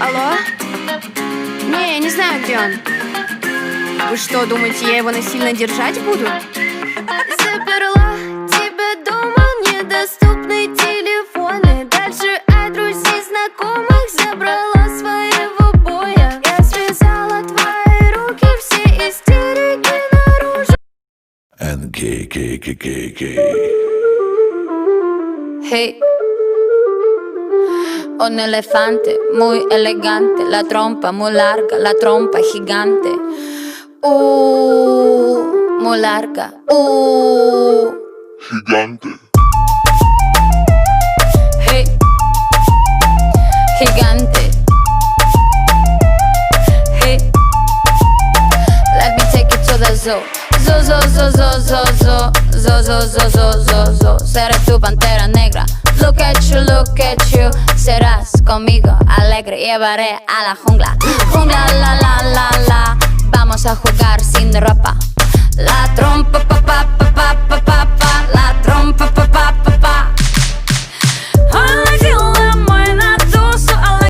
Алло? Не, я не знаю, где он. Вы что, думаете, я его насильно держать буду? Заперла тебя дома, недоступны телефоны. Дальше от друзей, знакомых забрала своего боя. Я связала твои руки, все истерики наружу. Hey, un elefante muy elegante, la trompa muy larga, la trompa gigante. Muy larga. Gigante. Hey, gigante. Hey, let me take it to the zoo. Zoo, zoo, zoo, zoo, zoo, zoo, zoo, zoo, zoo, zoo, zoo, zoo. Seré tu pantera negra. Look at you, serás conmigo alegre. Llevaré a la jungla, jungla, la